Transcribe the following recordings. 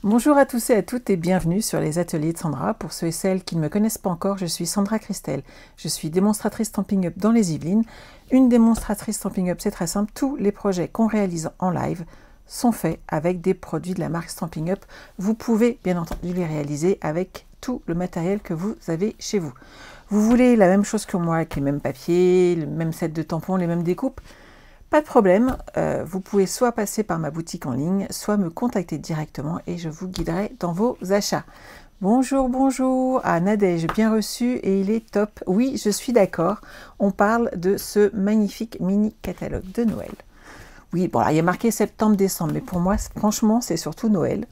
Bonjour à tous et à toutes et bienvenue sur les ateliers de Sandra. Pour ceux et celles qui ne me connaissent pas encore, je suis Sandra Christel. Je suis démonstratrice Stampin' Up dans les Yvelines. Une démonstratrice Stampin' Up, c'est très simple. Tous les projets qu'on réalise en live sont faits avec des produits de la marque Stampin' Up. Vous pouvez bien entendu les réaliser avec tout le matériel que vous avez chez vous. Vous voulez la même chose que moi, avec les mêmes papiers, le même set de tampons, les mêmes découpes? Pas de problème, vous pouvez soit passer par ma boutique en ligne, soit me contacter directement et je vous guiderai dans vos achats. Bonjour, bonjour à Nadège, bien reçu et il est top. Oui, je suis d'accord, on parle de ce magnifique mini catalogue de Noël. Oui, bon, là, il y a marqué septembre-décembre, mais pour moi, franchement, c'est surtout Noël.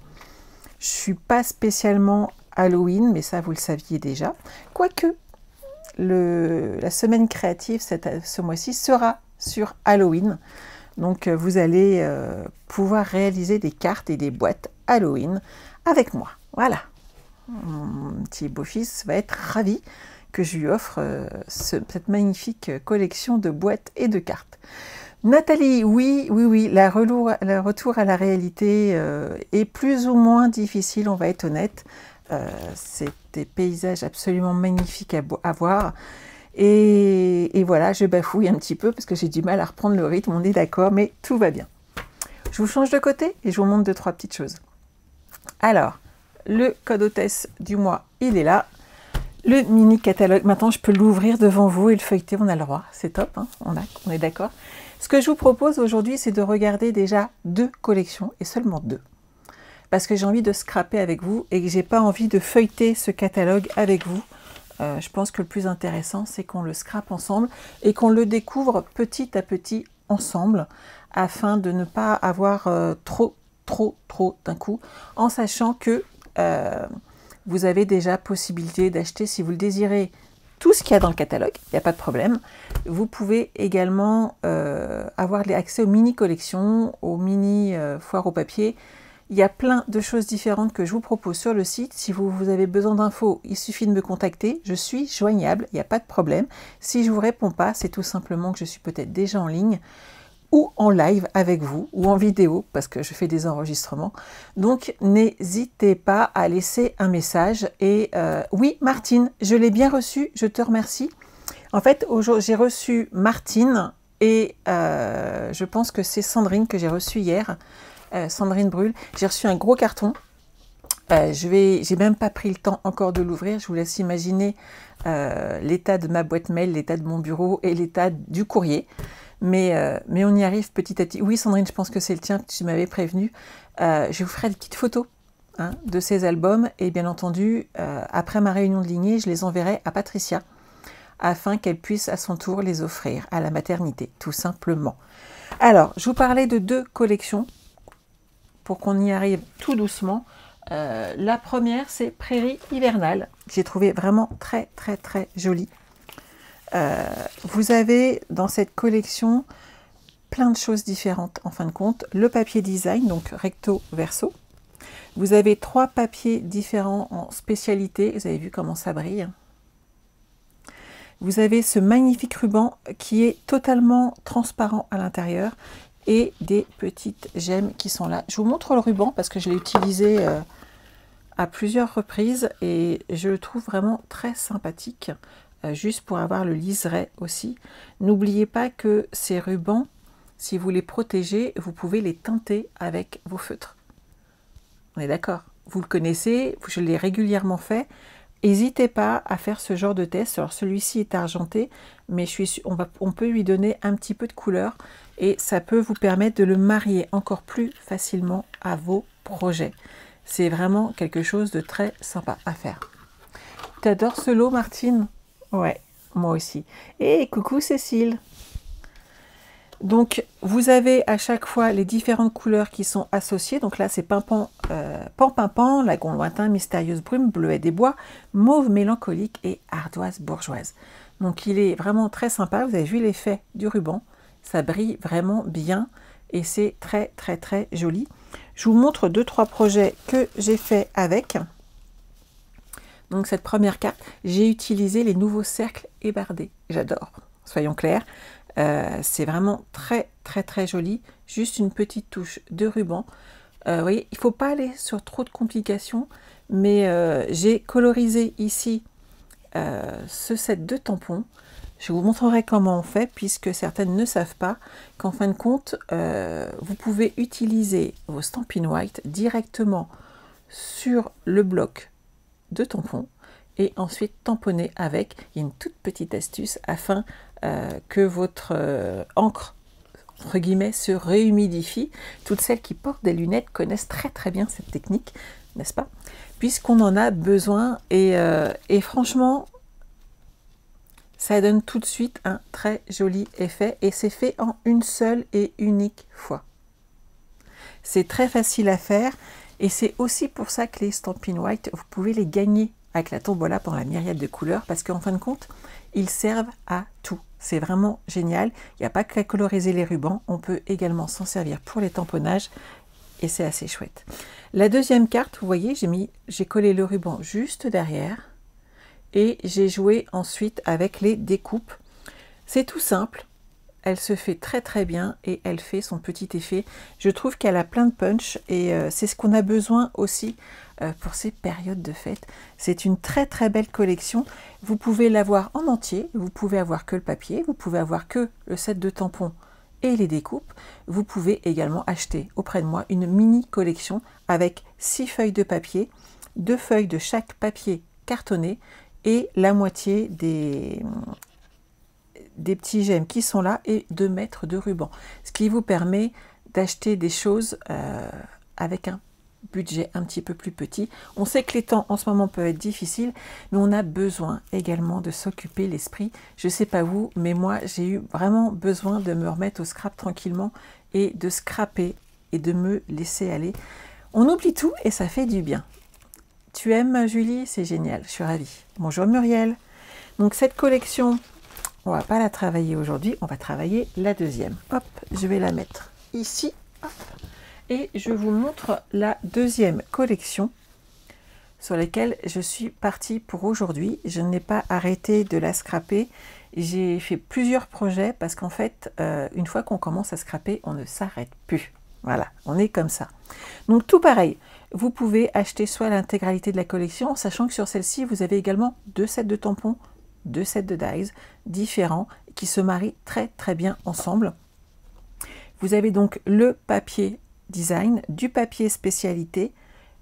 Je ne suis pas spécialement Halloween, mais ça, vous le saviez déjà. Quoique, la semaine créative ce mois-ci sera sur Halloween. Donc vous allez pouvoir réaliser des cartes et des boîtes Halloween avec moi. Voilà. Mon petit beau-fils va être ravi que je lui offre cette magnifique collection de boîtes et de cartes. Nathalie, oui, le retour à la réalité est plus ou moins difficile, on va être honnête. C'est des paysages absolument magnifiques à voir. Et voilà, je bafouille un petit peu parce que j'ai du mal à reprendre le rythme, on est d'accord, mais tout va bien. Je vous change de côté et je vous montre 2-3 petites choses. Alors, le code hôtesse du mois, il est là. Le mini catalogue, maintenant je peux l'ouvrir devant vous et le feuilleter, on a le droit, c'est top, hein, on est d'accord. Ce que je vous propose aujourd'hui, c'est de regarder déjà 2 collections, et seulement 2. Parce que j'ai envie de scraper avec vous et que j'ai pas envie de feuilleter ce catalogue avec vous. Je pense que le plus intéressant, c'est qu'on le scrape ensemble et qu'on le découvre petit à petit ensemble afin de ne pas avoir trop d'un coup, en sachant que vous avez déjà possibilité d'acheter, si vous le désirez, tout ce qu'il y a dans le catalogue, il n'y a pas de problème. Vous pouvez également avoir accès aux mini-collections, aux mini-foires au papier. Il y a plein de choses différentes que je vous propose sur le site. Si vous avez besoin d'infos, il suffit de me contacter. Je suis joignable, il n'y a pas de problème. Si je ne vous réponds pas, c'est tout simplement que je suis peut-être déjà en ligne ou en live avec vous ou en vidéo parce que je fais des enregistrements. Donc, n'hésitez pas à laisser un message. Et oui, Martine, je l'ai bien reçu, je te remercie. En fait, j'ai reçu Martine et je pense que c'est Sandrine que j'ai reçue hier. Sandrine Brûle, j'ai reçu un gros carton. J'ai même pas pris le temps encore de l'ouvrir. Je vous laisse imaginer l'état de ma boîte mail, l'état de mon bureau et l'état du courrier. Mais on y arrive petit à petit. Oui, Sandrine, je pense que c'est le tien, tu m'avais prévenu. Je vous ferai des petites photos de ces albums. Et bien entendu, après ma réunion de lignée, je les enverrai à Patricia afin qu'elle puisse à son tour les offrir à la maternité, tout simplement. Alors, je vous parlais de 2 collections pour qu'on y arrive tout doucement. La première, c'est Prairie hivernale. J'ai trouvé vraiment très jolie. Vous avez dans cette collection plein de choses différentes en fin de compte. Le papier design, donc recto verso. Vous avez 3 papiers différents en spécialité. Vous avez vu comment ça brille. Vous avez ce magnifique ruban qui est totalement transparent à l'intérieur et des petites gemmes qui sont là. Je vous montre le ruban parce que je l'ai utilisé à plusieurs reprises et je le trouve vraiment très sympathique, juste pour avoir le liseré aussi. N'oubliez pas que ces rubans, si vous les protégez, vous pouvez les teinter avec vos feutres. On est d'accord? Vous le connaissez, je l'ai régulièrement fait. N'hésitez pas à faire ce genre de test. Alors celui-ci est argenté, mais on peut lui donner un petit peu de couleur et ça peut vous permettre de le marier encore plus facilement à vos projets. C'est vraiment quelque chose de très sympa à faire. Tu adores ce lot, Martine? Ouais, moi aussi. Et coucou Cécile. Donc, vous avez à chaque fois les différentes couleurs qui sont associées. Donc là, c'est Pimpant, Lagon lointain, Mystérieuse brume, Bleuet des bois, Mauve mélancolique et Ardoise bourgeoise. Donc, il est vraiment très sympa. Vous avez vu l'effet du ruban. Ça brille vraiment bien et c'est très joli. Je vous montre 2-3 projets que j'ai fait avec. Donc, cette première carte, j'ai utilisé les nouveaux cercles ébardés. J'adore, soyons clairs. C'est vraiment très joli. Juste une petite touche de ruban Vous voyez, il ne faut pas aller sur trop de complications, mais j'ai colorisé ici ce set de tampons. Je vous montrerai comment on fait, puisque certaines ne savent pas qu'en fin de compte, vous pouvez utiliser vos Stampin' White directement sur le bloc de tampons et ensuite tamponner avec. Il y a une toute petite astuce afin que votre encre entre guillemets se réhumidifie. Toutes celles qui portent des lunettes connaissent très bien cette technique, n'est-ce pas? Puisqu'on en a besoin et franchement, ça donne tout de suite un très joli effet et c'est fait en une seule et unique fois. C'est très facile à faire et c'est aussi pour ça que les Stampin' White, vous pouvez les gagner avec la tombola pour la myriade de couleurs parce qu'en fin de compte, ils servent à tout. C'est vraiment génial. Il n'y a pas qu'à coloriser les rubans, on peut également s'en servir pour les tamponnages et c'est assez chouette. La deuxième carte, vous voyez, j'ai collé le ruban juste derrière. Et j'ai joué ensuite avec les découpes. C'est tout simple, elle se fait très bien et elle fait son petit effet. Je trouve qu'elle a plein de punch et c'est ce qu'on a besoin aussi pour ces périodes de fête. C'est une très belle collection. Vous pouvez l'avoir en entier, vous pouvez avoir que le papier, vous pouvez avoir que le set de tampons et les découpes. Vous pouvez également acheter auprès de moi une mini collection avec 6 feuilles de papier, 2 feuilles de chaque papier cartonné et la moitié des petits gemmes qui sont là et 2 mètres de ruban. Ce qui vous permet d'acheter des choses avec un budget un petit peu plus petit. On sait que les temps en ce moment peuvent être difficiles, mais on a besoin également de s'occuper l'esprit. Je ne sais pas vous, mais moi j'ai eu vraiment besoin de me remettre au scrap tranquillement et de scraper et de me laisser aller. On oublie tout et ça fait du bien. Tu aimes Julie? C'est génial, je suis ravie. Bonjour Muriel. Donc cette collection, on va pas la travailler aujourd'hui, on va travailler la deuxième. Hop, je vais la mettre ici. Hop, et je vous montre la deuxième collection sur laquelle je suis partie pour aujourd'hui. Je n'ai pas arrêté de la scraper. J'ai fait plusieurs projets parce qu'en fait, une fois qu'on commence à scraper, on ne s'arrête plus. Voilà, on est comme ça. Donc tout pareil. Vous pouvez acheter soit l'intégralité de la collection, en sachant que sur celle-ci, vous avez également 2 sets de tampons, 2 sets de dies différents qui se marient très bien ensemble. Vous avez donc le papier design, du papier spécialité,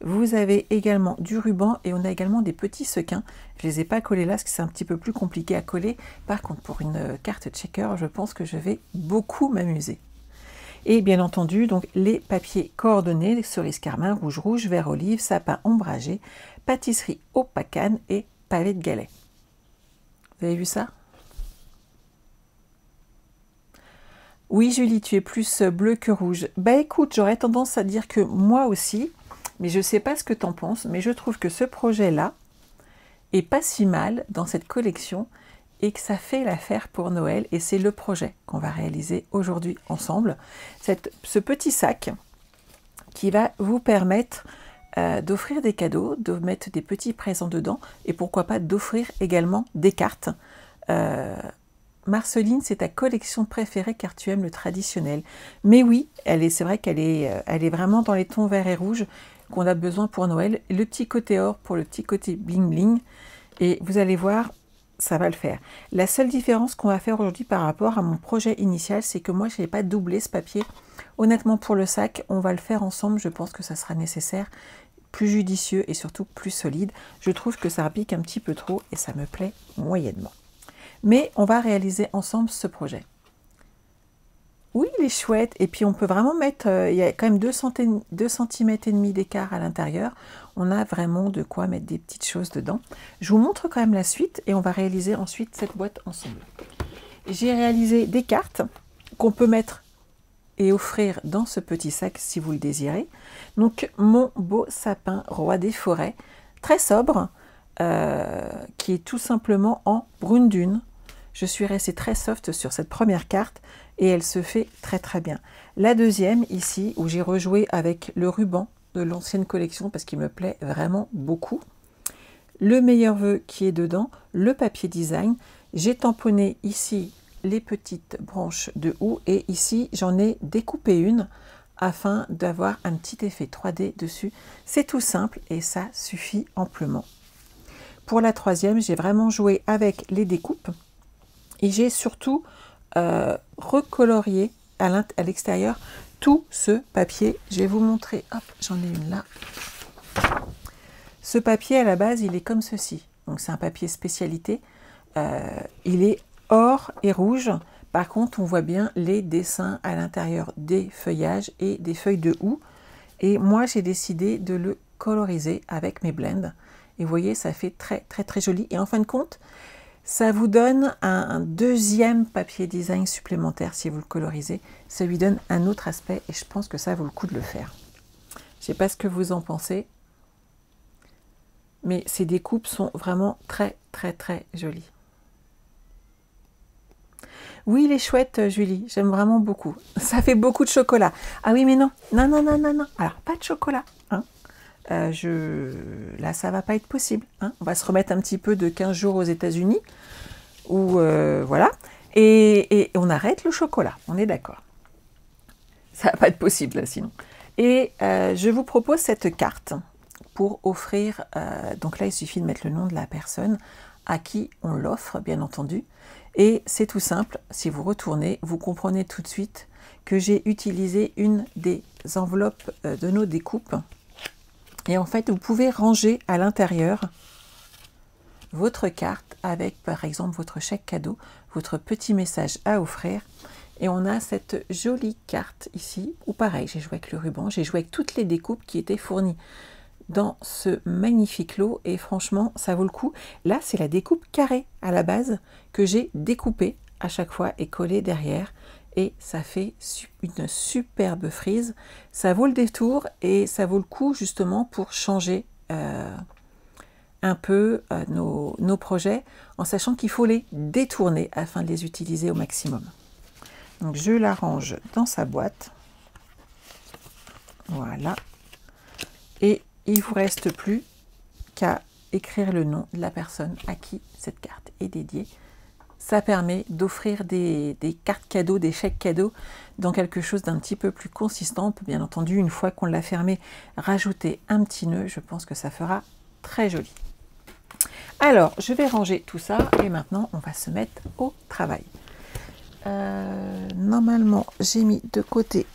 vous avez également du ruban et on a également des petits sequins. Je ne les ai pas collés là parce que c'est un petit peu plus compliqué à coller. Par contre, pour une carte checker, je pense que je vais beaucoup m'amuser. Et bien entendu, donc les papiers coordonnés, cerise carmin, rouge, vert olive, sapin ombragé, pâtisserie au pacane et pavé de galets. Vous avez vu ça? Oui Julie, tu es plus bleu que rouge. Bah écoute, j'aurais tendance à dire que moi aussi, mais je ne sais pas ce que tu en penses, mais je trouve que ce projet-là est pas si mal dans cette collection et que ça fait l'affaire pour Noël et c'est le projet qu'on va réaliser aujourd'hui ensemble. Ce petit sac qui va vous permettre d'offrir des cadeaux, de mettre des petits présents dedans et pourquoi pas d'offrir également des cartes. Marceline, c'est ta collection préférée car tu aimes le traditionnel. Mais oui, c'est vrai qu'elle est vraiment dans les tons verts et rouges qu'on a besoin pour Noël. Le petit côté or pour le petit côté bling bling. Et vous allez voir, ça va le faire. La seule différence qu'on va faire aujourd'hui par rapport à mon projet initial, c'est que moi, je n'ai pas doublé ce papier. Honnêtement, pour le sac, on va le faire ensemble. Je pense que ça sera nécessaire, plus judicieux et surtout plus solide. Je trouve que ça repique un petit peu trop et ça me plaît moyennement. Mais on va réaliser ensemble ce projet. Oui, il est chouette. Et puis, on peut vraiment mettre... il y a quand même 2 cm et demi d'écart à l'intérieur. On a vraiment de quoi mettre des petites choses dedans. Je vous montre quand même la suite et on va réaliser ensuite cette boîte ensemble. J'ai réalisé des cartes qu'on peut mettre et offrir dans ce petit sac si vous le désirez. Donc, mon beau sapin roi des forêts, très sobre, qui est tout simplement en brune dune. Je suis restée très soft sur cette première carte et elle se fait très bien. La deuxième ici, où j'ai rejoué avec le ruban de l'ancienne collection parce qu'il me plaît vraiment beaucoup. Le meilleur vœu qui est dedans, le papier design. J'ai tamponné ici les petites branches de houx et ici j'en ai découpé une afin d'avoir un petit effet 3D dessus. C'est tout simple et ça suffit amplement. Pour la troisième, j'ai vraiment joué avec les découpes et j'ai surtout recolorié à l'extérieur tout ce papier. Je vais vous montrer, hop, j'en ai une là. Ce papier à la base, il est comme ceci. Donc c'est un papier spécialité. Il est or et rouge. Par contre, on voit bien les dessins à l'intérieur des feuillages et des feuilles de houx. Et moi, j'ai décidé de le coloriser avec mes blends. Et vous voyez, ça fait très, très, très joli. Et en fin de compte, ça vous donne un deuxième papier design supplémentaire si vous le colorisez. Ça lui donne un autre aspect et je pense que ça vaut le coup de le faire. Je ne sais pas ce que vous en pensez, mais ces découpes sont vraiment très, très, très jolies. Oui, il est chouette, Julie. J'aime vraiment beaucoup. Ça fait beaucoup de chocolat. Ah oui, mais non. Non, non, non, non, non. Alors, pas de chocolat. Hein. Là, ça va pas être possible. Hein. On va se remettre un petit peu de 15 jours aux États-Unis. Ou voilà. Et on arrête le chocolat. On est d'accord. Ça va pas être possible, là, sinon. Et je vous propose cette carte pour offrir. Donc là, il suffit de mettre le nom de la personne à qui on l'offre, bien entendu. Et c'est tout simple, si vous retournez, vous comprenez tout de suite que j'ai utilisé une des enveloppes de nos découpes. Et en fait, vous pouvez ranger à l'intérieur votre carte avec, par exemple, votre chèque cadeau, votre petit message à offrir. Et on a cette jolie carte ici, où pareil, j'ai joué avec le ruban, j'ai joué avec toutes les découpes qui étaient fournies dans ce magnifique lot et franchement ça vaut le coup. Là c'est la découpe carrée à la base que j'ai découpée à chaque fois et collée derrière et ça fait une superbe frise. Ça vaut le détour et ça vaut le coup justement pour changer un peu nos projets en sachant qu'il faut les détourner afin de les utiliser au maximum. Donc je la range dans sa boîte, voilà, et il ne vous reste plus qu'à écrire le nom de la personne à qui cette carte est dédiée. Ça permet d'offrir des cartes cadeaux, des chèques cadeaux dans quelque chose d'un petit peu plus consistant. On peut bien entendu, une fois qu'on l'a fermé, rajouter un petit nœud. Je pense que ça fera très joli. Alors, je vais ranger tout ça et maintenant, on va se mettre au travail. Normalement, j'ai mis de côté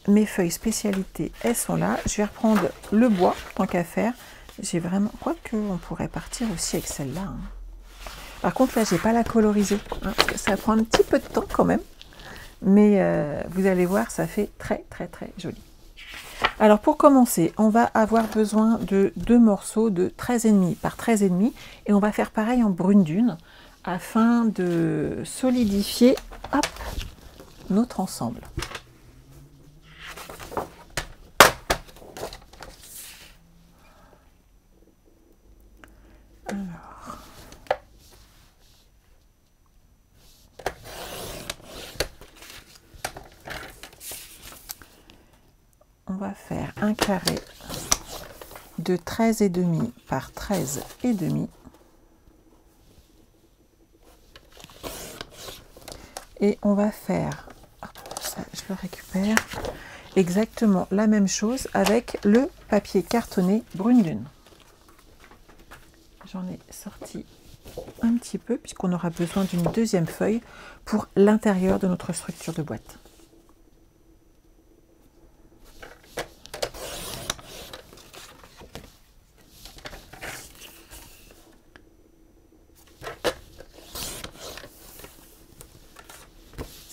mes feuilles spécialités, elles sont là. Je vais reprendre le bois, tant qu'à faire. J'ai vraiment... Quoique, on pourrait partir aussi avec celle-là. Hein. Par contre, là, j'ai pas la colorisée. Hein, parce que ça prend un petit peu de temps quand même. Mais vous allez voir, ça fait très, très, très joli. Alors, pour commencer, on va avoir besoin de 2 morceaux de 13,5 par 13,5. Et on va faire pareil en brune dune, afin de solidifier hop, notre ensemble. Alors, on va faire un carré de 13,5 par 13,5. Et on va faire, ça je le récupère, exactement la même chose avec le papier cartonné brune dune. J'en ai sorti un petit peu puisqu'on aura besoin d'une deuxième feuille pour l'intérieur de notre structure de boîte.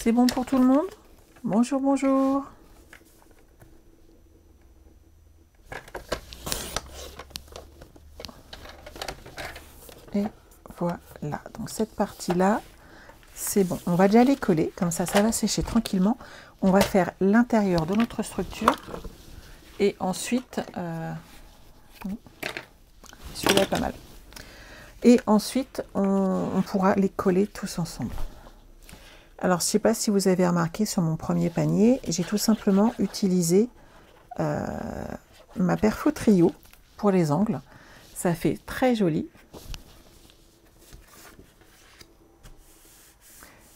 C'est bon pour tout le monde? Bonjour, bonjour. Et voilà, donc cette partie-là, c'est bon. On va déjà les coller, comme ça, ça va sécher tranquillement. On va faire l'intérieur de notre structure. Et ensuite, celui-là est pas mal. Et ensuite, on pourra les coller tous ensemble. Alors, je ne sais pas si vous avez remarqué sur mon premier panier, j'ai tout simplement utilisé ma Perfo Trio pour les angles. Ça fait très joli.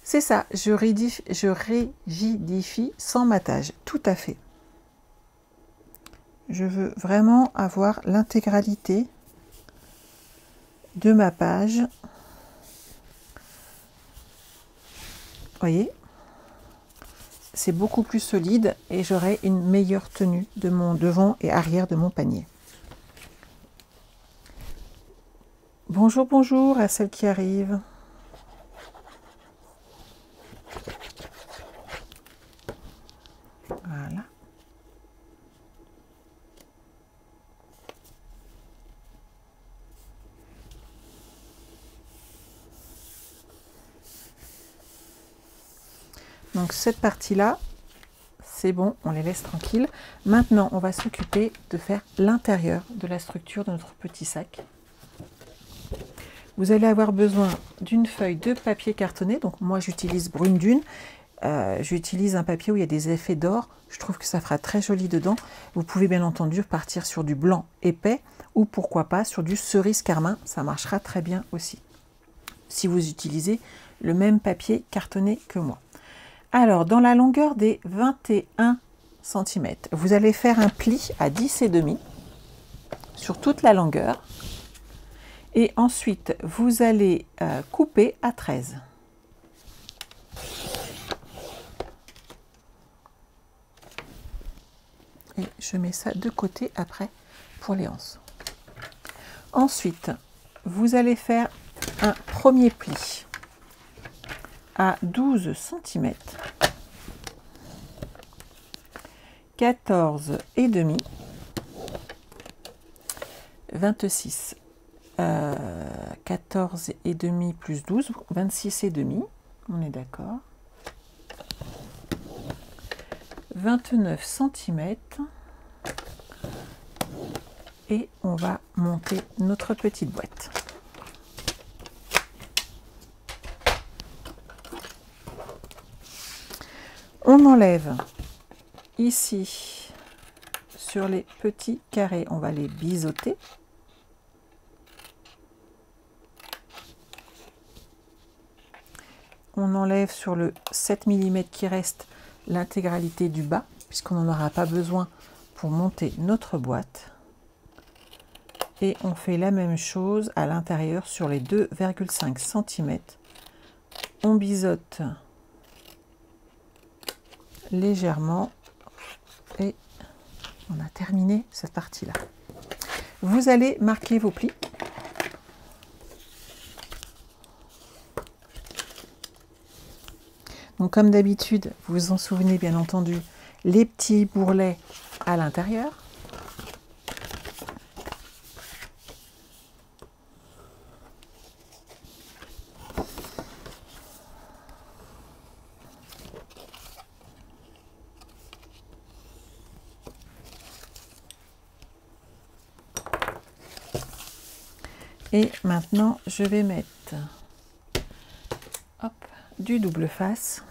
C'est ça, je rigidifie sans matage, tout à fait. Je veux vraiment avoir l'intégralité de ma page. Vous voyez, c'est beaucoup plus solide et j'aurai une meilleure tenue de mon devant et arrière de mon panier. Bonjour, bonjour à celles qui arrivent. Voilà. Donc cette partie-là, c'est bon, on les laisse tranquilles. Maintenant, on va s'occuper de faire l'intérieur de la structure de notre petit sac. Vous allez avoir besoin d'une feuille de papier cartonné. Donc moi, j'utilise Brune Dune. J'utilise un papier où il y a des effets d'or. Je trouve que ça fera très joli dedans. Vous pouvez bien entendu partir sur du blanc épais ou pourquoi pas sur du cerise carmin. Ça marchera très bien aussi. Si vous utilisez le même papier cartonné que moi. Alors, dans la longueur des 21 cm, vous allez faire un pli à 10,5 sur toute la longueur. Et ensuite, vous allez couper à 13. Et je mets ça de côté après pour les anses. Ensuite, vous allez faire un premier pli à 12 cm, 14,5, 26, 14,5 plus 12, 26,5, on est d'accord, 29 cm, et on va monter notre petite boîte. On enlève ici sur les petits carrés, on va les biseauter. On enlève sur le 7 mm qui reste l'intégralité du bas, puisqu'on n'en aura pas besoin pour monter notre boîte. Et on fait la même chose à l'intérieur sur les 2,5 cm. On biseaute légèrement et on a terminé cette partie-là. Vous allez marquer vos plis. Donc comme d'habitude, vous vous en souvenez bien entendu, les petits bourrelets à l'intérieur. Et maintenant, je vais mettre hop, du double face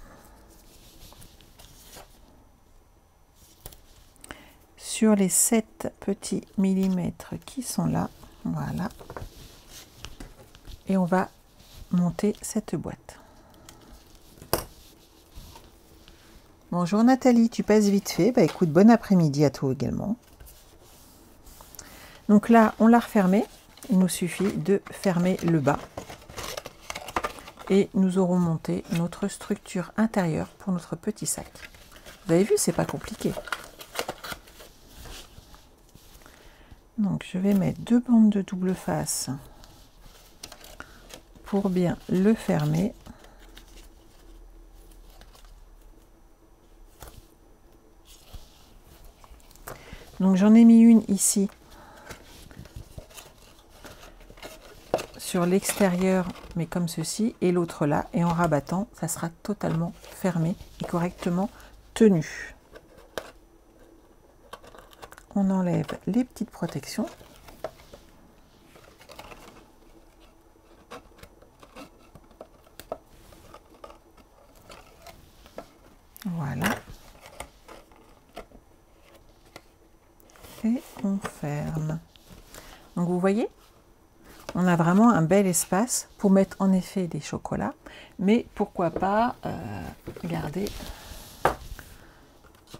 sur les 7 petits millimètres qui sont là. Voilà. Et on va monter cette boîte. Bonjour Nathalie, tu passes vite fait. Bah écoute, bon après-midi à toi également. Donc là, on l'a refermé. Il nous suffit de fermer le bas. Et nous aurons monté notre structure intérieure pour notre petit sac. Vous avez vu, c'est pas compliqué. Donc je vais mettre 2 bandes de double face pour bien le fermer. Donc j'en ai mis une ici sur l'extérieur, mais comme ceci, et l'autre là, et en rabattant, ça sera totalement fermé et correctement tenu. On enlève les petites protections. Voilà. Et on ferme. Donc vous voyez, on a vraiment un bel espace pour mettre en effet des chocolats, mais pourquoi pas garder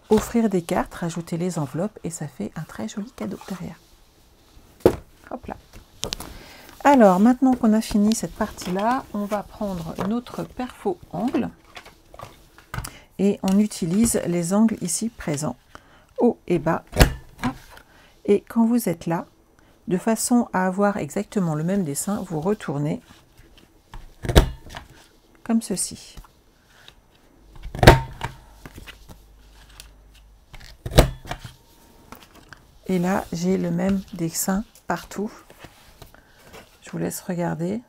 offrir des cartes, rajouter les enveloppes et ça fait un très joli cadeau derrière. Hop là. Alors, maintenant qu'on a fini cette partie-là, on va prendre notre perfo angle et on utilise les angles ici présents, haut et bas. Hop. Et quand vous êtes là, de façon à avoir exactement le même dessin, vous retournez comme ceci. Et là, j'ai le même dessin partout. Je vous laisse regarder.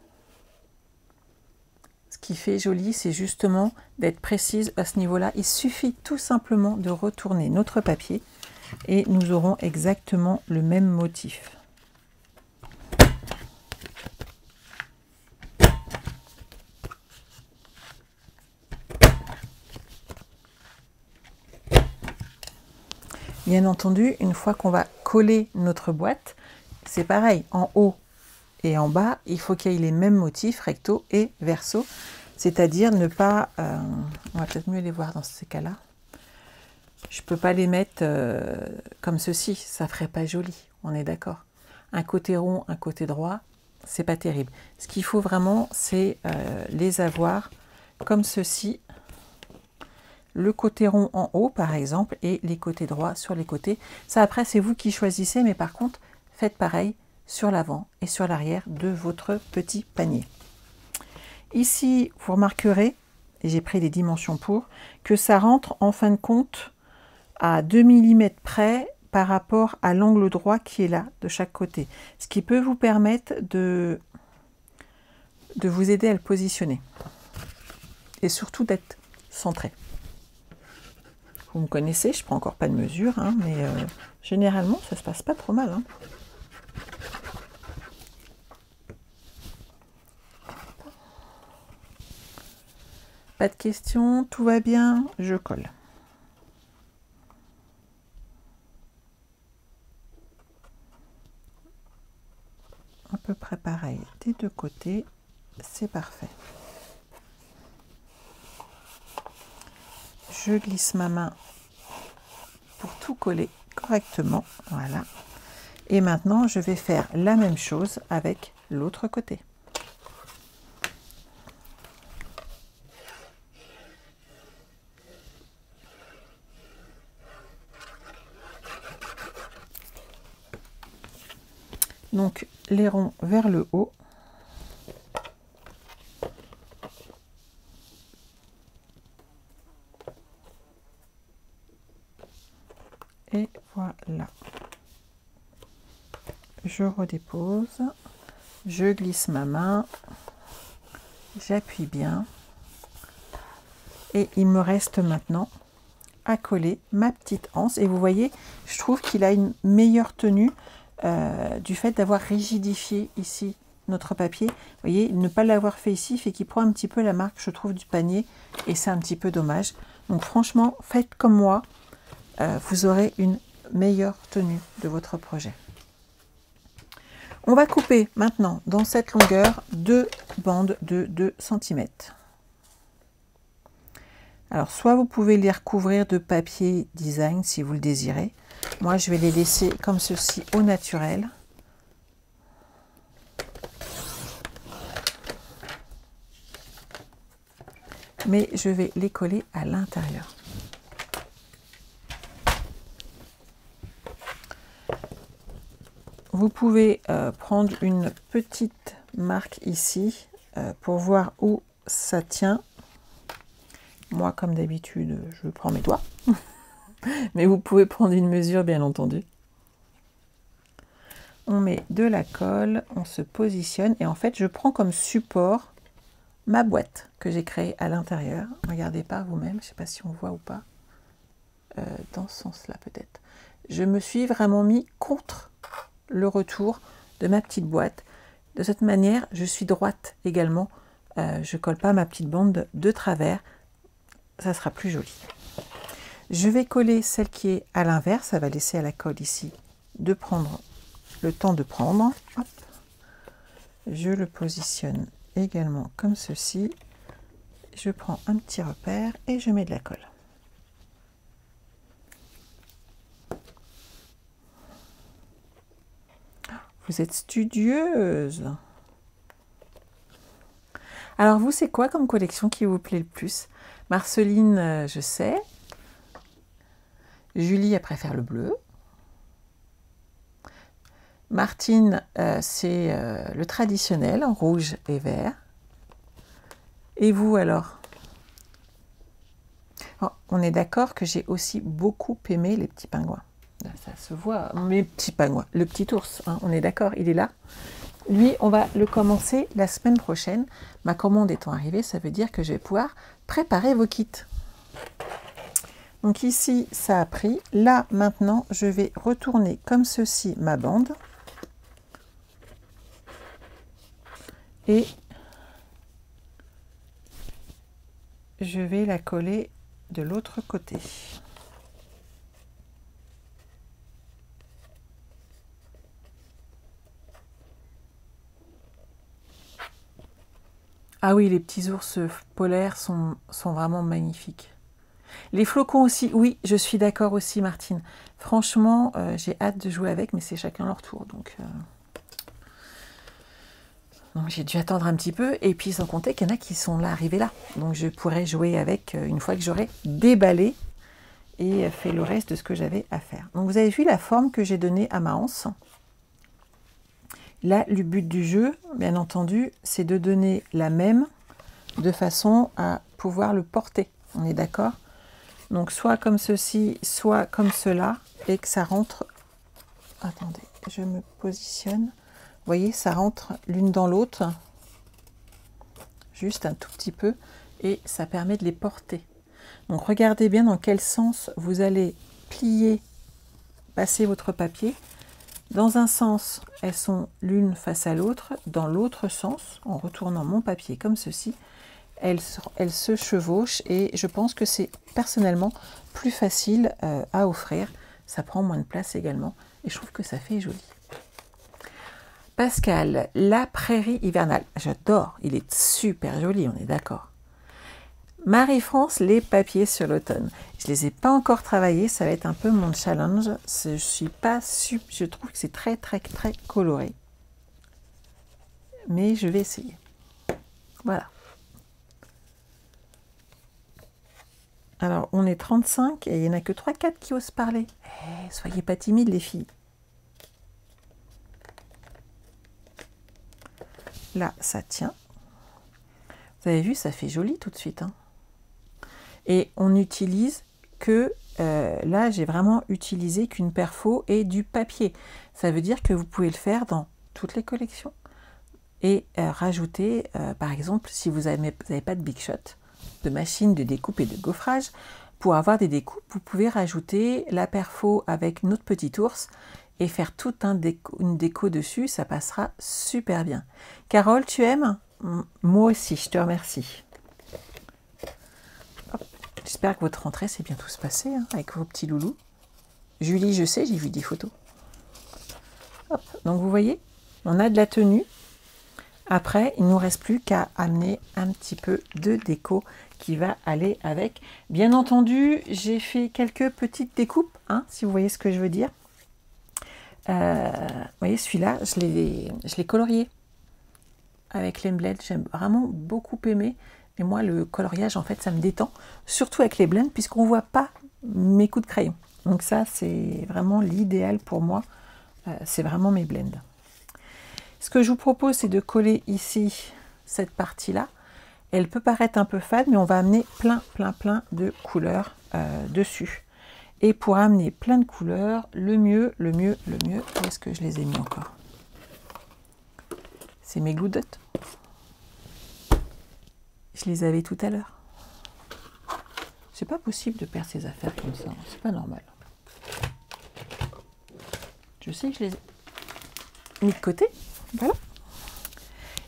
Ce qui fait joli, c'est justement d'être précise à ce niveau-là. Il suffit tout simplement de retourner notre papier et nous aurons exactement le même motif. Bien entendu, une fois qu'on va coller notre boîte, c'est pareil, en haut et en bas, il faut qu'il y ait les mêmes motifs, recto et verso, c'est-à-dire ne pas, on va peut-être mieux les voir dans ces cas-là, je ne peux pas les mettre comme ceci, ça ne ferait pas joli, on est d'accord. Un côté rond, un côté droit, c'est pas terrible. Ce qu'il faut vraiment, c'est les avoir comme ceci, le côté rond en haut par exemple et les côtés droits sur les côtés. Ça après c'est vous qui choisissez, mais par contre faites pareil sur l'avant et sur l'arrière de votre petit panier. Ici vous remarquerez, et j'ai pris les dimensions pour, que ça rentre en fin de compte à 2 mm près par rapport à l'angle droit qui est là de chaque côté, ce qui peut vous permettre de vous aider à le positionner et surtout d'être centré. Vous me connaissez, je prends encore pas de mesure, hein, mais généralement ça se passe pas trop mal. Hein. Pas de questions, tout va bien, je colle. À peu près pareil des deux côtés, c'est parfait. Je glisse ma main pour tout coller correctement, voilà. Et maintenant, je vais faire la même chose avec l'autre côté. Donc, les ronds vers le haut. Et voilà. Je redépose. Je glisse ma main. J'appuie bien. Et il me reste maintenant à coller ma petite anse. Et vous voyez, je trouve qu'il a une meilleure tenue du fait d'avoir rigidifié ici notre papier. Vous voyez, ne pas l'avoir fait ici fait qu'il prend un petit peu la marque, je trouve, du panier. Et c'est un petit peu dommage. Donc franchement, faites comme moi. Vous aurez une meilleure tenue de votre projet. On va couper maintenant dans cette longueur deux bandes de 2 cm. Alors, soit vous pouvez les recouvrir de papier design si vous le désirez. Moi, je vais les laisser comme ceci au naturel. Mais je vais les coller à l'intérieur. Vous pouvez prendre une petite marque ici pour voir où ça tient. Moi, comme d'habitude, je prends mes doigts. Mais vous pouvez prendre une mesure, bien entendu. On met de la colle, on se positionne. Et en fait, je prends comme support ma boîte que j'ai créée à l'intérieur. Regardez par vous-même, je ne sais pas si on voit ou pas. Dans ce sens-là, peut-être. Je me suis vraiment mis contre le retour de ma petite boîte. De cette manière, je suis droite également. Je colle pas ma petite bande de travers. Ça sera plus joli. Je vais coller celle qui est à l'inverse. Ça va laisser à la colle ici de prendre le temps de prendre. Hop. Je le positionne également comme ceci. Je prends un petit repère et je mets de la colle. Vous êtes studieuse. Alors vous, c'est quoi comme collection qui vous plaît le plus? Marceline, je sais. Julie, elle préfère le bleu. Martine, c'est le traditionnel, en rouge et vert. Et vous alors? Oh, on est d'accord que j'ai aussi beaucoup aimé les petits pingouins. Ça se voit, mes petits pingouins. Le petit ours, hein, on est d'accord, il est là. Lui, on va le commencer la semaine prochaine. Ma commande étant arrivée, ça veut dire que je vais pouvoir préparer vos kits. Donc ici, ça a pris. Là, maintenant, je vais retourner comme ceci ma bande. Et je vais la coller de l'autre côté. Ah oui, les petits ours polaires sont vraiment magnifiques. Les flocons aussi, oui, je suis d'accord aussi, Martine. Franchement, j'ai hâte de jouer avec, mais c'est chacun leur tour. Donc j'ai dû attendre un petit peu, et puis sans compter qu'il y en a qui sont là, arrivés là. Donc je pourrais jouer avec une fois que j'aurai déballé et fait le reste de ce que j'avais à faire. Donc vous avez vu la forme que j'ai donnée à ma anse. Là, le but du jeu, bien entendu, c'est de donner la même de façon à pouvoir le porter. On est d'accord? Donc soit comme ceci, soit comme cela, et que ça rentre... Attendez, je me positionne. Vous voyez, ça rentre l'une dans l'autre, juste un tout petit peu, et ça permet de les porter. Donc regardez bien dans quel sens vous allez plier, passer votre papier. Dans un sens, elles sont l'une face à l'autre. Dans l'autre sens, en retournant mon papier comme ceci, elles se chevauchent, et je pense que c'est personnellement plus facile à offrir. Ça prend moins de place également, et je trouve que ça fait joli. Pascal, la prairie hivernale. J'adore, il est super joli, on est d'accord. Marie-France, les papiers sur l'automne. Je ne les ai pas encore travaillés, ça va être un peu mon challenge. Je suis pas super, je trouve que c'est très coloré. Mais je vais essayer. Voilà. Alors, on est 35 et il n'y en a que 3-4 qui osent parler. Soyez pas timides, les filles. Là, ça tient. Vous avez vu, ça fait joli tout de suite. Hein. Et on n'utilise que... là, j'ai vraiment utilisé qu'une perfo et du papier. Ça veut dire que vous pouvez le faire dans toutes les collections. Et rajouter, par exemple, si vous n'avez pas de Big Shot, de machine de découpe et de gaufrage, pour avoir des découpes, vous pouvez rajouter la perfo avec notre petit ours et faire toute une déco dessus, ça passera super bien. Carole, tu aimes? Moi aussi, je te remercie. J'espère que votre rentrée s'est bien tous passé hein, avec vos petits loulous. Julie, je sais, j'ai vu des photos. Hop. Donc vous voyez, on a de la tenue. Après, il ne nous reste plus qu'à amener un petit peu de déco qui va aller avec. Bien entendu, j'ai fait quelques petites découpes, hein, si vous voyez ce que je veux dire. Vous voyez, celui-là, je l'ai colorié avec l'emblème. J'aime vraiment beaucoup aimer. Et moi, le coloriage, en fait, ça me détend. Surtout avec les blends, puisqu'on ne voit pas mes coups de crayon. Donc ça, c'est vraiment l'idéal pour moi. C'est vraiment mes blends. Ce que je vous propose, c'est de coller ici cette partie-là. Elle peut paraître un peu fade, mais on va amener plein de couleurs dessus. Et pour amener plein de couleurs, le mieux, où est-ce que je les ai mis encore? C'est mes glue dots. Je les avais tout à l'heure. C'est pas possible de perdre ses affaires comme ça, c'est pas normal. Je sais que je les ai mis de côté, voilà.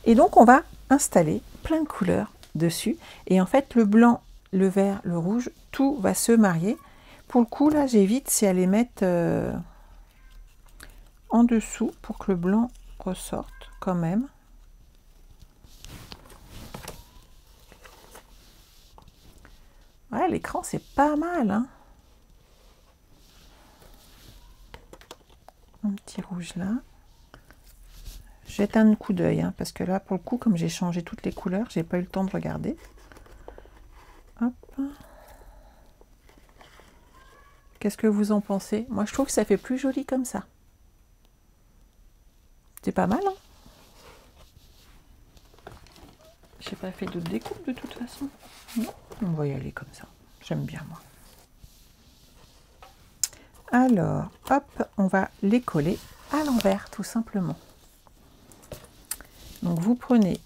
Et donc on va installer plein de couleurs dessus. Et en fait, le blanc, le vert, le rouge, tout va se marier. Pour le coup, là, j'évite si à les mettre en dessous pour que le blanc ressorte quand même. Ouais, l'écran, c'est pas mal. Hein. Un petit rouge là. jette un coup d'œil, hein, parce que là, pour le coup, comme j'ai changé toutes les couleurs, j'ai pas eu le temps de regarder. Hop. Qu'est-ce que vous en pensez? Moi, je trouve que ça fait plus joli comme ça. C'est pas mal, hein? J'ai pas fait d'autres découpes de toute façon. Non, on va y aller comme ça. J'aime bien, moi. Alors, hop, on va les coller à l'envers, tout simplement. Donc, vous prenez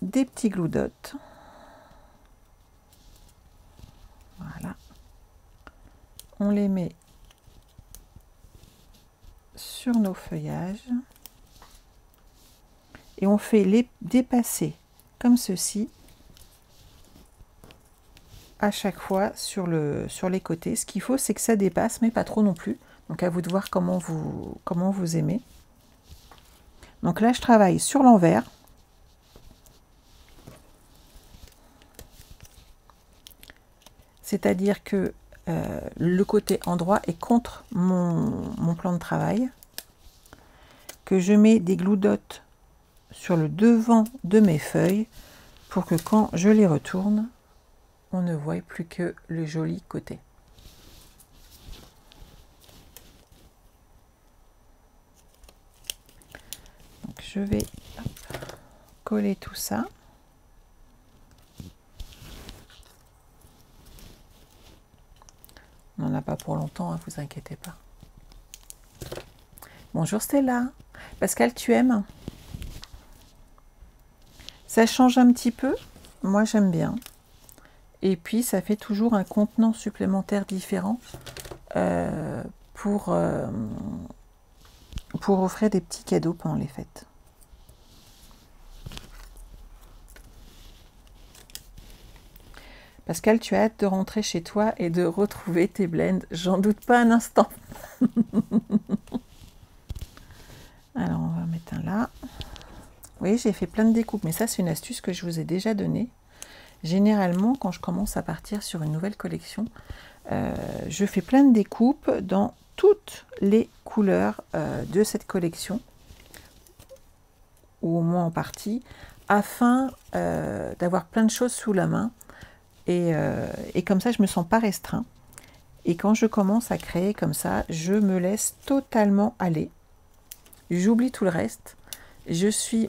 des petits glue dots. Voilà. On les met sur nos feuillages. Et on fait les dépasser comme ceci à chaque fois sur les côtés. Ce qu'il faut, c'est que ça dépasse, mais pas trop non plus. Donc à vous de voir comment vous aimez. Donc là, je travaille sur l'envers. C'est-à-dire que le côté endroit est contre mon plan de travail. Que je mets des glue dots sur le devant de mes feuilles pour que quand je les retourne, on ne voit plus que le joli côté. Donc je vais coller tout ça. On n'en a pas pour longtemps, hein, vous inquiétez pas. Bonjour Stella. Pascal, tu aimes? Ça change un petit peu. Moi, j'aime bien. Et puis, ça fait toujours un contenant supplémentaire différent pour offrir des petits cadeaux pendant les fêtes. Pascal, tu as hâte de rentrer chez toi et de retrouver tes blends. J'en doute pas un instant. Alors, on va mettre un là. Oui, j'ai fait plein de découpes, mais ça, c'est une astuce que je vous ai déjà donnée. Généralement, quand je commence à partir sur une nouvelle collection, je fais plein de découpes dans toutes les couleurs de cette collection, ou au moins en partie, afin d'avoir plein de choses sous la main. Et comme ça, je ne me sens pas restreint. Et quand je commence à créer comme ça, je me laisse totalement aller. J'oublie tout le reste.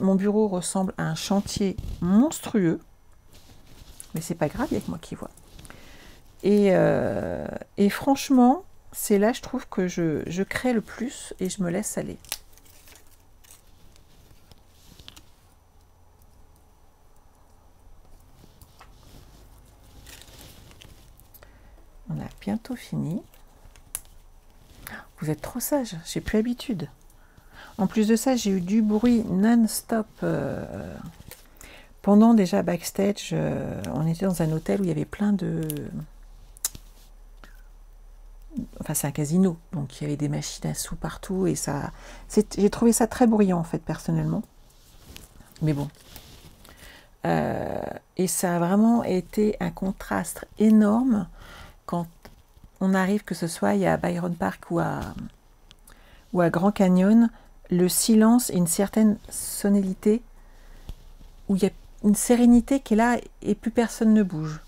Mon bureau ressemble à un chantier monstrueux. Mais c'est pas grave, il n'y a que moi qui vois. Et franchement, c'est là, je trouve que je crée le plus et je me laisse aller. On a bientôt fini. Vous êtes trop sage, j'ai plus l'habitude. En plus de ça, j'ai eu du bruit non-stop. Pendant déjà backstage, on était dans un hôtel où il y avait plein de... Enfin, c'est un casino, donc il y avait des machines à sous partout et ça... J'ai trouvé ça très bruyant en fait, personnellement. Mais bon. Et ça a vraiment été un contraste énorme quand on arrive, que ce soit à Byron Park ou à Grand Canyon, le silence et une certaine sonalité où il y a une sérénité qui est là et plus personne ne bouge.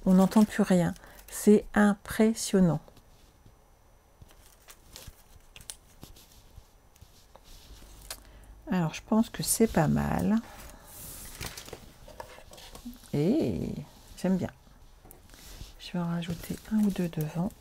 On n'entend plus rien. C'est impressionnant. Alors, je pense que c'est pas mal. Et j'aime bien. Je vais en rajouter un ou deux devant.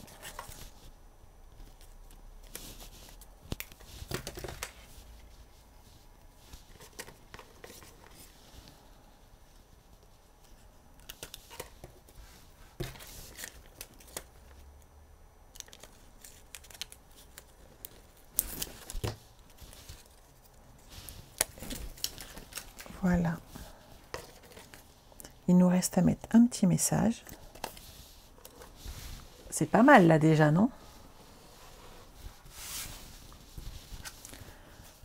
Voilà. Il nous reste à mettre un petit message. C'est pas mal là déjà, non?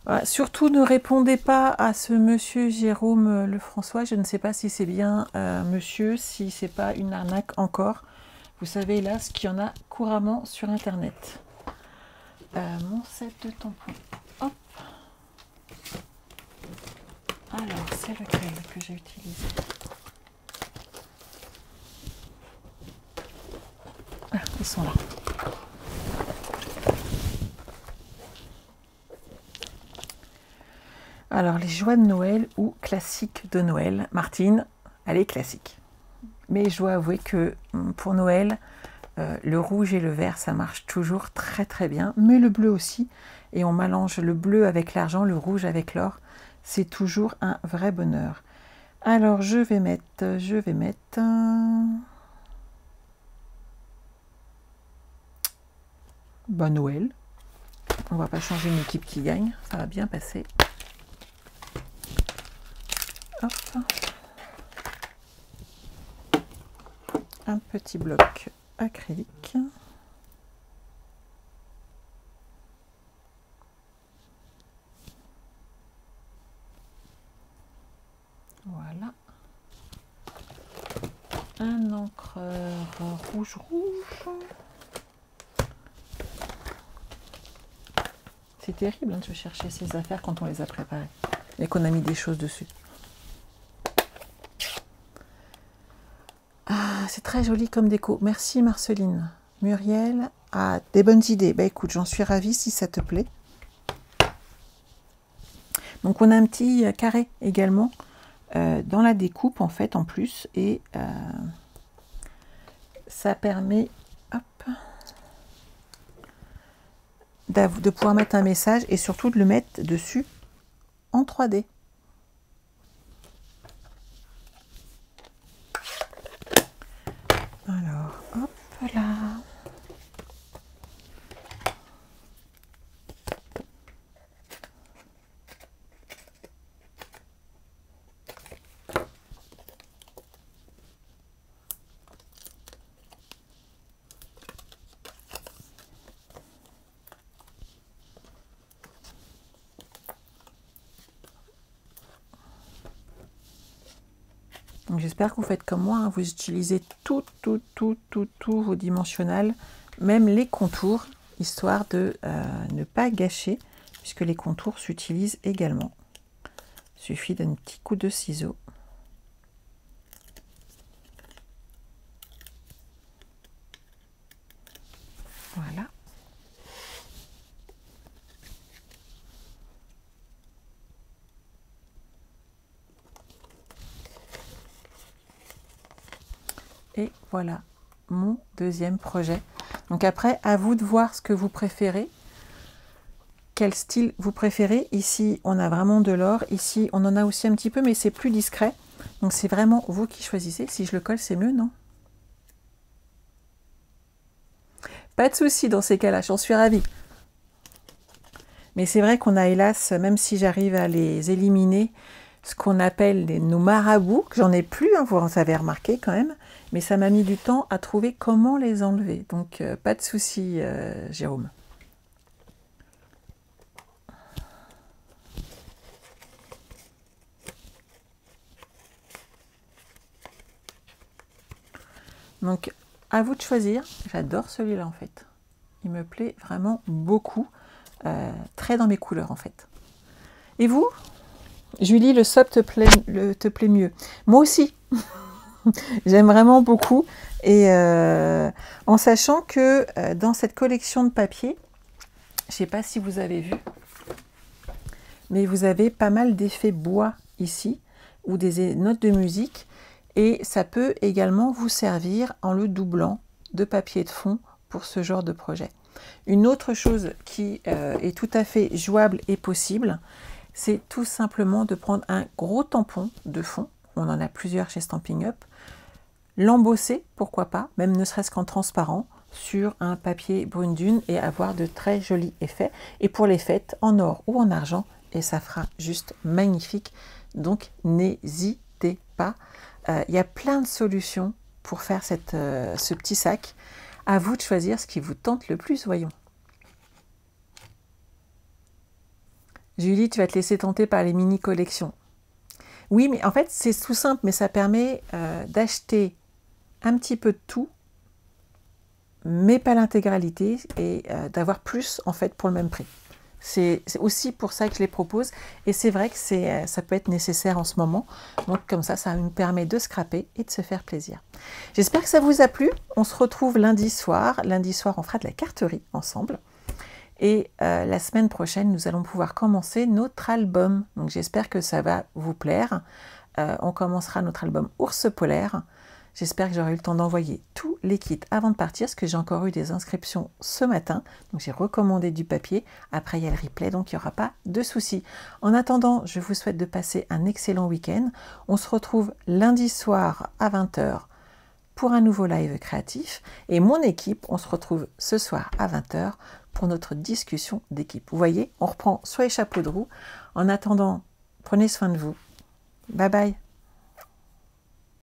Voilà. Surtout ne répondez pas à ce monsieur Jérôme Lefrançois. Je ne sais pas si c'est bien monsieur, si c'est pas une arnaque encore. Vous savez là ce qu'il y en a couramment sur internet. Mon set de tampons. Hop. Alors, c'est lequel que j'ai utilisé? Ah, ils sont là. Alors, les joies de Noël ou classiques de Noël. Martine, elle est classique. Mais je dois avouer que pour Noël, le rouge et le vert, ça marche toujours très très bien. Mais le bleu aussi. Et on mélange le bleu avec l'argent, le rouge avec l'or. C'est toujours un vrai bonheur. Alors, je vais mettre... Bon Noël. On va pas changer une équipe qui gagne. Ça va bien passer. Hop. Un petit bloc acrylique. Voilà. Un encreur rouge. C'est terrible de chercher ces affaires quand on les a préparées et qu'on a mis des choses dessus. Ah, c'est très joli comme déco. Merci Marceline. Muriel a des bonnes idées. Bah écoute, j'en suis ravie si ça te plaît. Donc on a un petit carré également dans la découpe en fait en plus. Et ça permet de pouvoir mettre un message et surtout de le mettre dessus en 3D. Alors, hop là. J'espère que vous faites comme moi, hein, vous utilisez tout vos dimensionnels, même les contours, histoire de ne pas gâcher, puisque les contours s'utilisent également. Il suffit d'un petit coup de ciseau. Voilà. Et voilà mon deuxième projet. Donc après, à vous de voir ce que vous préférez. Quel style vous préférez. Ici, on a vraiment de l'or. Ici, on en a aussi un petit peu, mais c'est plus discret. Donc c'est vraiment vous qui choisissez. Si je le colle, c'est mieux, non? Pas de souci dans ces cas-là, j'en suis ravie. Mais c'est vrai qu'on a hélas, même si j'arrive à les éliminer, ce qu'on appelle nos marabouts, que j'en ai plus, hein, vous avez remarqué quand même, mais ça m'a mis du temps à trouver comment les enlever. Donc pas de souci, Jérôme. Donc à vous de choisir. J'adore celui-là en fait. Il me plaît vraiment beaucoup, très dans mes couleurs en fait. Et vous, Julie, le soft te plaît mieux? Moi aussi. J'aime vraiment beaucoup. Et en sachant que dans cette collection de papier, je ne sais pas si vous avez vu, mais vous avez pas mal d'effets bois ici, ou des notes de musique. Et ça peut également vous servir en le doublant de papier de fond pour ce genre de projet. Une autre chose qui est tout à fait jouable et possible, c'est tout simplement de prendre un gros tampon de fond, on en a plusieurs chez Stampin' Up, l'embosser, pourquoi pas, même ne serait-ce qu'en transparent, sur un papier brune dune et avoir de très jolis effets. Et pour les fêtes, en or ou en argent, et ça fera juste magnifique. Donc n'hésitez pas. Il y a plein de solutions pour faire ce petit sac. À vous de choisir ce qui vous tente le plus, voyons. Julie, tu vas te laisser tenter par les mini-collections. Oui, mais en fait, c'est tout simple, mais ça permet d'acheter un petit peu de tout, mais pas l'intégralité, et d'avoir plus, en fait, pour le même prix. C'est aussi pour ça que je les propose. Et c'est vrai que ça peut être nécessaire en ce moment. Donc comme ça nous permet de scraper et de se faire plaisir. J'espère que ça vous a plu. On se retrouve lundi soir. Lundi soir, on fera de la carterie ensemble. Et la semaine prochaine, nous allons pouvoir commencer notre album. Donc j'espère que ça va vous plaire. On commencera notre album Ours polaire. J'espère que j'aurai eu le temps d'envoyer tous les kits avant de partir, parce que j'ai encore eu des inscriptions ce matin. Donc j'ai recommandé du papier. Après, il y a le replay, donc il n'y aura pas de souci. En attendant, je vous souhaite de passer un excellent week-end. On se retrouve lundi soir à 20 h pour un nouveau live créatif. Et mon équipe, on se retrouve ce soir à 20 h pour notre discussion d'équipe. Vous voyez, on reprend sur les chapeaux de roue. En attendant, prenez soin de vous. Bye bye.